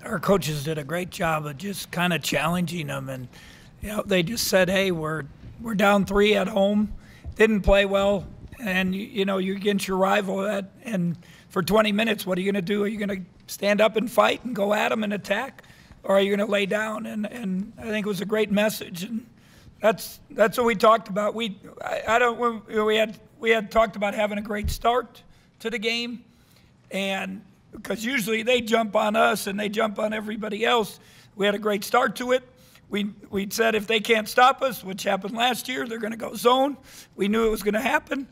Our coaches did a great job of just kind of challenging them, and they just said, "Hey, we're down 3 at home, didn't play well, and you're against your rival, and for 20 minutes, what are you going to do? Are you going to stand up and fight and go at them and attack, or are you going to lay down?" And I think it was a great message, and that's what we talked about. We had talked about having a great start to the game, and because usually they jump on us and they jump on everybody else. We had a great start to it. We said if they can't stop us, which happened last year, they're going to go zone. We knew it was going to happen,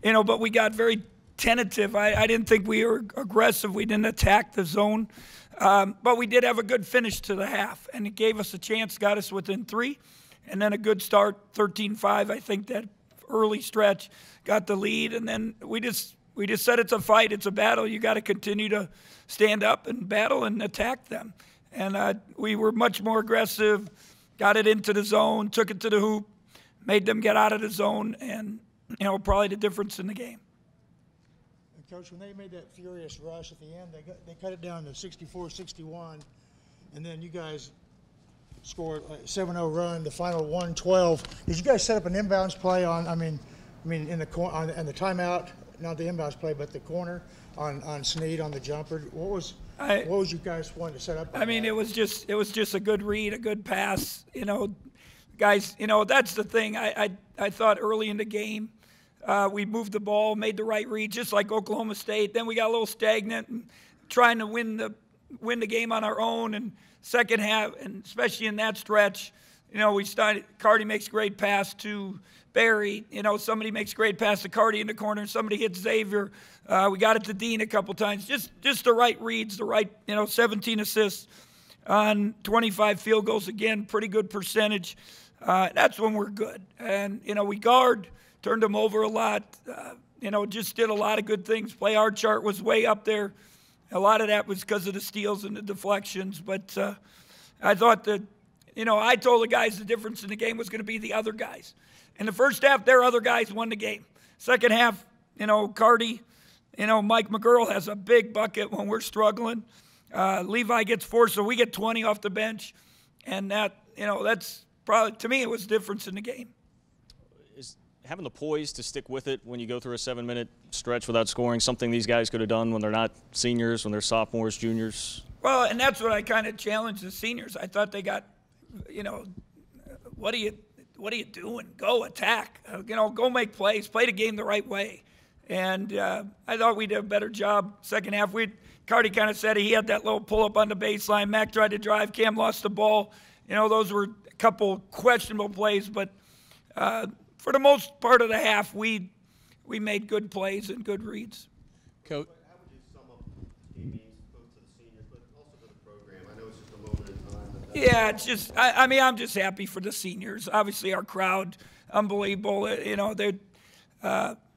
but we got very tentative. I didn't think we were aggressive. We didn't attack the zone. But we did have a good finish to the half, and it gave us a chance, got us within 3, and then a good start, 13-5. I think that early stretch got the lead, and then we just said it's a fight, it's a battle. You got to continue to stand up and battle and attack them. And we were much more aggressive, got it into the zone, took it to the hoop, made them get out of the zone, and, probably the difference in the game. And Coach, when they made that furious rush at the end, they cut it down to 64-61, and then you guys scored a 7-0 run, the final 1-12. Did you guys set up an inbounds play on, in the timeout? Not the inbounds play, but the corner on Snead on the jumper. What was you guys wanting to set up? It was just a good read, a good pass. Guys, that's the thing. I thought early in the game we moved the ball, made the right read, just like Oklahoma State. Then we got a little stagnant and trying to win the game on our own. And second half, and especially in that stretch, we started. Cardi makes a great pass to Barry, somebody makes a great pass to Cardi in the corner, somebody hits Xavier. We got it to Dean a couple times. Just the right reads, the right, 17 assists on 25 field goals. Again, pretty good percentage. That's when we're good. And, we guard, turned them over a lot, just did a lot of good things. Play hard chart was way up there. A lot of that was because of the steals and the deflections. But I thought that, I told the guys the difference in the game was going to be the other guys. In the first half, their other guys won the game. Second half, Cardi, Mike McGurl has a big bucket when we're struggling. Levi gets 4, so we get 20 off the bench. And that's probably, to me, it was the difference in the game. Is having the poise to stick with it when you go through a 7-minute stretch without scoring something these guys could have done when they're not seniors, when they're sophomores, juniors? Well, and that's what I kind of challenged the seniors. I thought they got, what are you doing? Go attack. Go make plays. Play the game the right way. And I thought we did a better job second half. Cardi kind of said he had that little pull-up on the baseline. Mac tried to drive. Cam lost the ball. Those were a couple questionable plays. But for the most part of the half, we made good plays and good reads. Coach, how would you sum up the game both to the seniors, but also to the program? I know it's just a moment in time. Yeah, it's just, I'm just happy for the seniors. Obviously, our crowd, unbelievable.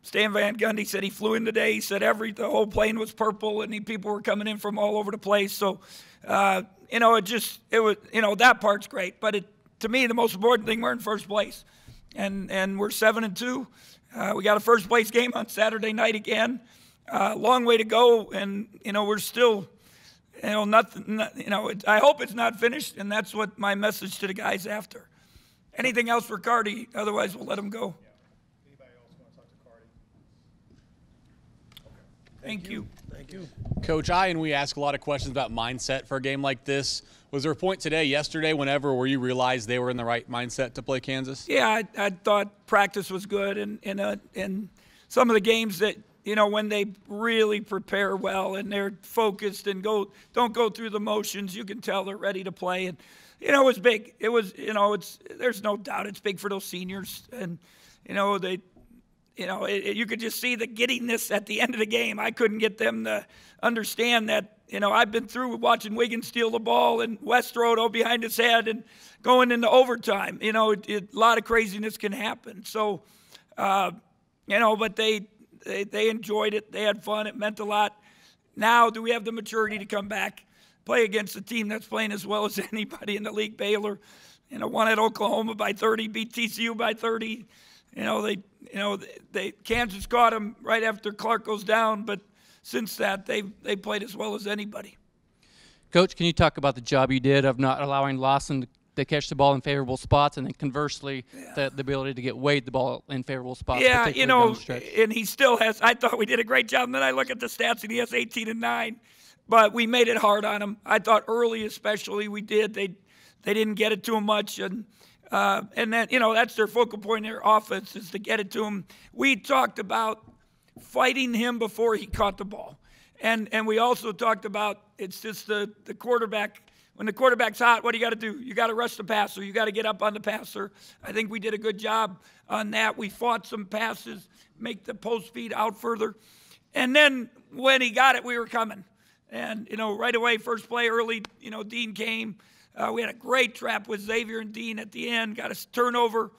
Stan Van Gundy said he flew in today. He said the whole plane was purple, and people were coming in from all over the place. So, it was, that part's great. But to me, the most important thing, we're in first place, and we're 7-2. We got a first place game on Saturday night again. Long way to go, and we're still. Nothing. I hope it's not finished, and that's what my message to the guys after. Anything else for Cardi? Otherwise, we'll let him go. Yeah. Anybody else want to talk to Cardi? Okay. Thank you. Thank you. Coach, we ask a lot of questions about mindset for a game like this. Was there a point yesterday, where you realized they were in the right mindset to play Kansas? Yeah, I thought practice was good, and some of the games that, when they really prepare well and they're focused and don't go through the motions, you can tell they're ready to play. And, it was big. It was, there's no doubt it's big for those seniors. And, you could just see the giddiness at the end of the game. I couldn't get them to understand that, I've been through watching Wiggins steal the ball and Westrodo behind his head and going into overtime. A lot of craziness can happen. So, but they enjoyed it. They had fun. It meant a lot. Now, do we have the maturity to come back, play against a team that's playing as well as anybody in the league? Baylor, won at Oklahoma by 30, beat TCU by 30. Kansas caught them right after Clark goes down, but since that, they played as well as anybody. Coach, can you talk about the job you did of not allowing Lawson to catch the ball in favorable spots, and then conversely, the ability to get Wade the ball in favorable spots? Yeah, particularly down the stretch? and he still has. I thought we did a great job. And then I look at the stats, and he has 18 and 9. But we made it hard on him. I thought early, especially, we did. They didn't get it to him much, and then that's their focal point in their offense is to get it to him. We talked about fighting him before he caught the ball, and we also talked about it's just the quarterback. When the quarterback's hot, what do you got to do? You got to rush the passer. You got to get up on the passer. I think we did a good job on that. We fought some passes, make the post feed out further, and then when he got it, we were coming. And, right away, first play early, Dean came. We had a great trap with Xavier and Dean at the end, got a turnover,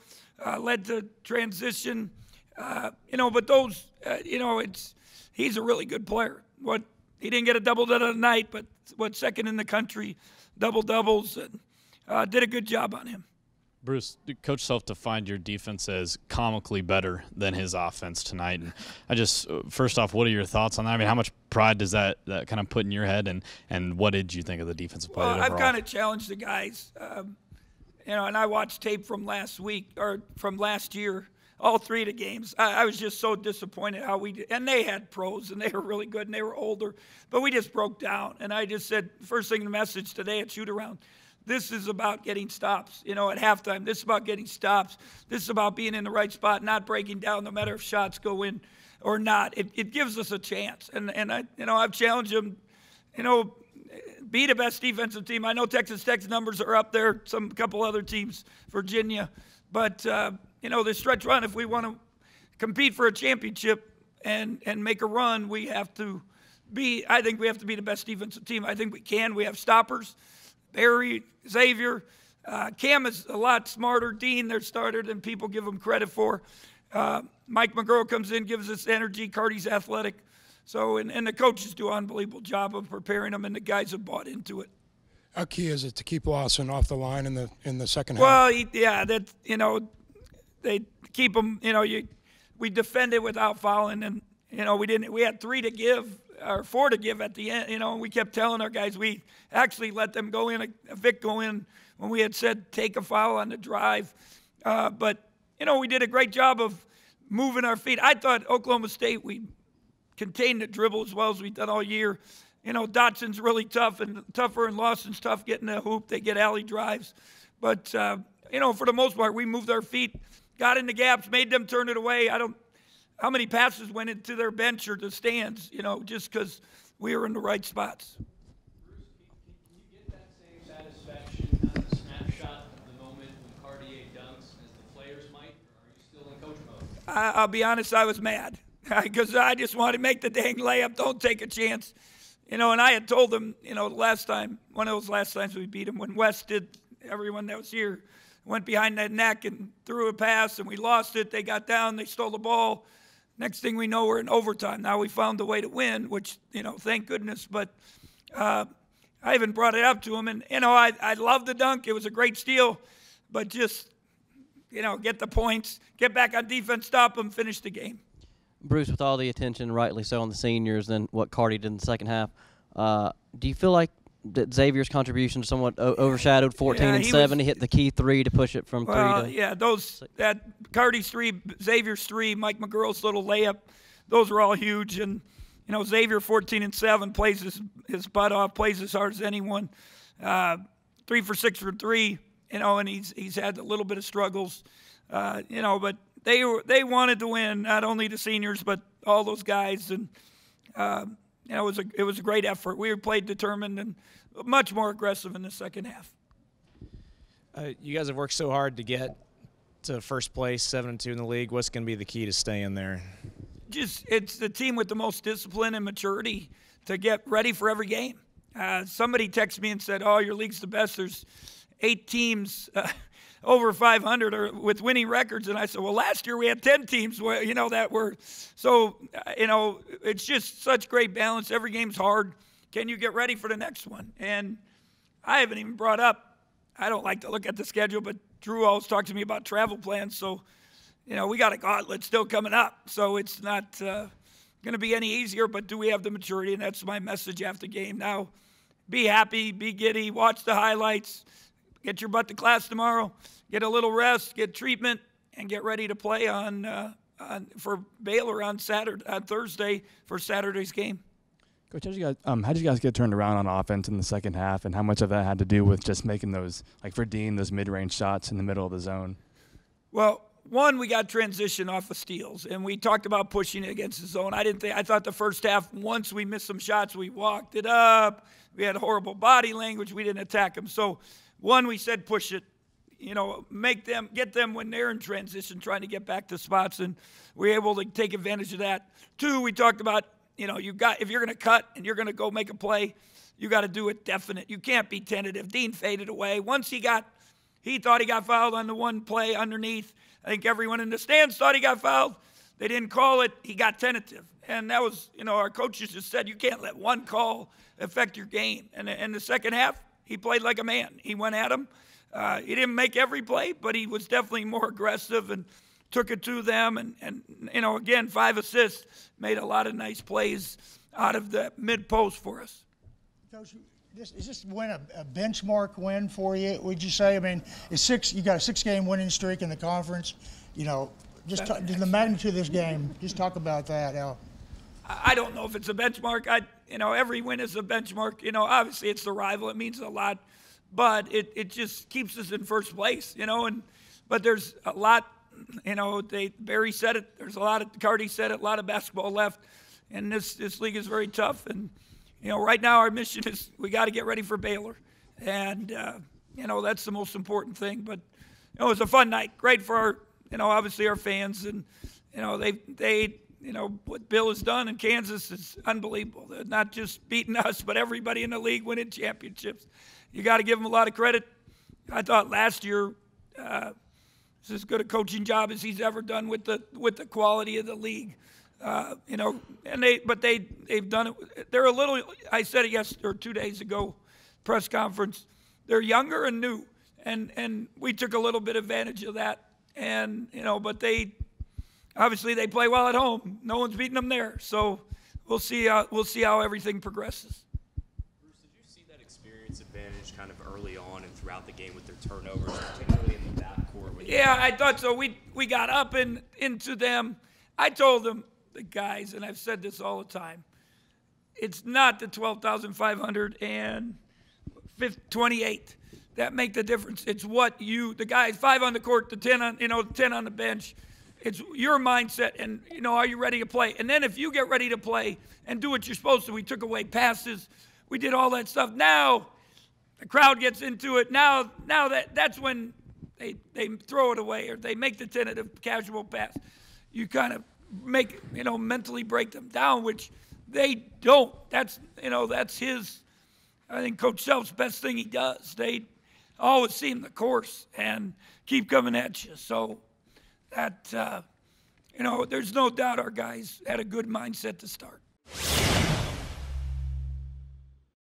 led to transition. But those, he's a really good player. He didn't get a double the other night, but second in the country, double-doubles, and did a good job on him. Bruce, Coach Self defined your defense as comically better than his offense tonight. And I just, first off, what are your thoughts on that? I mean, how much pride does that kind of put in your head, and what did you think of the defensive play overall? I've kind of challenged the guys, and I watched tape from last week, or from last year, all 3 of the games. I was just so disappointed how we did. And they had pros, and they were really good, and they were older. But we just broke down. And I just said, first thing in the message today at shoot-around, this is about getting stops. At halftime, this is about getting stops. This is about being in the right spot, not breaking down no matter if shots go in or not. It gives us a chance. And I've challenged them, be the best defensive team. I know Texas Tech's numbers are up there, a couple other teams, Virginia. But, the stretch run, if we want to compete for a championship and make a run, I think we have to be the best defensive team. I think we can. We have stoppers. Barry, Xavier, Cam is a lot smarter. Dean, their starter, than people give him credit for. Mike McGurl comes in, gives us energy. Carty's athletic. So, and the coaches do an unbelievable job of preparing them, and the guys have bought into it. How key is it to keep Lawson off the line in the second half? Well, they keep him. We defended without fouling, and we had 3 to give. Or 4 to give at the end, we kept telling our guys we actually let them go in, a Vic go in when we had said take a foul on the drive. But we did a great job of moving our feet. I thought Oklahoma State, we contained the dribble as well as we've done all year. Dotson's really tough and tougher, and Lawson's tough getting the hoop. They get alley drives. But, for the most part, we moved our feet, got in the gaps, made them turn it away. How many passes went into their bench or the stands, just because we were in the right spots. Bruce, can you get that same satisfaction out of the snapshot of the moment when Cartier dunks as the players might, or are you still in coach mode? I'll be honest, I was mad because I just wanted to make the dang layup, don't take a chance. And I had told them, last time, one of those last times we beat them, when West did, everyone that was here went behind that neck and threw a pass, and we lost it. They got down, they stole the ball. Next thing we know, we're in overtime. Now we found a way to win, which, thank goodness. But I even brought it up to him. And, I love the dunk. It was a great steal. But just, get the points, get back on defense, stop them, finish the game. Bruce, with all the attention, rightly so, on the seniors and what Carty did in the second half, do you feel like that Xavier's contribution somewhat overshadowed 14 and 7 to hit the key 3 to push it from 3 to? Yeah, that Carty's 3, Xavier's 3, Mike McGurl's little layup, those were all huge. And Xavier 14 and 7 plays his butt off, plays as hard as anyone. 3 for 6 for 3, and he's had a little bit of struggles, but they wanted to win, not only the seniors but all those guys, and it was a great effort. We played determined and much more aggressive in the second half. You guys have worked so hard to get to first place, 7-2 in the league. What's going to be the key to staying there? It's the team with the most discipline and maturity to get ready for every game. Somebody texted me and said, "Oh, your league's the best. There's 8 teams over 500 or with winning records." And I said, "Well, last year we had 10 teams where that were." So it's just such great balance. Every game's hard. Can you get ready for the next one? And I haven't even brought up. I don't like to look at the schedule, but Drew always talks to me about travel plans. So, we got a gauntlet still coming up. So it's not going to be any easier, but do we have the maturity? And that's my message after game. Now, be happy, be giddy, watch the highlights, get your butt to class tomorrow, get a little rest, get treatment, and get ready to play for Baylor on Thursday for Saturday's game. Coach, how did you guys get turned around on offense in the second half, and how much of that had to do with just making those, like for Dean, those mid-range shots in the middle of the zone? Well, one, we got transition off of steals, and we talked about pushing it against the zone. I thought the first half, once we missed some shots, we walked it up. We had horrible body language. We didn't attack them. So, one, we said push it. Get them when they're in transition, trying to get back to spots, and we were able to take advantage of that. Two, we talked about, if you're going to cut and you're going to go make a play, you got to do it definite. You can't be tentative. Dean faded away. Once he thought he got fouled on the one play underneath. I think everyone in the stands thought he got fouled. They didn't call it. He got tentative. And that was, our coaches just said, you can't let one call affect your game. And in the second half, he played like a man. He went at him. He didn't make every play, but he was definitely more aggressive and took it to them. And again, 5 assists, made a lot of nice plays out of the mid-post for us. Coach, is this win a benchmark win for you, would you say? I mean, you got a 6-game winning streak in the conference. Just the magnitude of this game, just talk about that, Al. I don't know if it's a benchmark. Every win is a benchmark. Obviously it's the rival. It means a lot. But it just keeps us in first place, but there's a lot, Barry said it, there's a lot of, Cardi said it, a lot of basketball left, and this league is very tough. And, right now our mission is we got to get ready for Baylor. And, that's the most important thing. But, it was a fun night, great for our, obviously our fans. And, what Bill has done in Kansas is unbelievable. They're not just beating us, but everybody in the league winning championships. You got to give them a lot of credit. I thought last year was as good a coaching job as he's ever done with the quality of the league. They've done it. They're a little. I said it 2 days ago, press conference. They're younger and new, and we took a little bit advantage of that. And but they obviously they play well at home. No one's beating them there. So we'll see how everything progresses. Advantage kind of early on and throughout the game with their turnovers, particularly in the backcourt. Yeah, I thought so. We got up and into them. I told them, the guys, and I've said this all the time, it's not the 12,528 that make the difference. It's what the guys, 5 on the court, the 10 on, 10 on the bench. It's your mindset and, are you ready to play? And then if you get ready to play and do what you're supposed to, we took away passes. We did all that stuff. Now, the crowd gets into it. Now that's when they throw it away or they make the tentative casual pass. You kind of mentally break them down, which they don't. That's his, I think Coach Self's best thing he does. They always seem the course and keep coming at you. So that, there's no doubt our guys had a good mindset to start.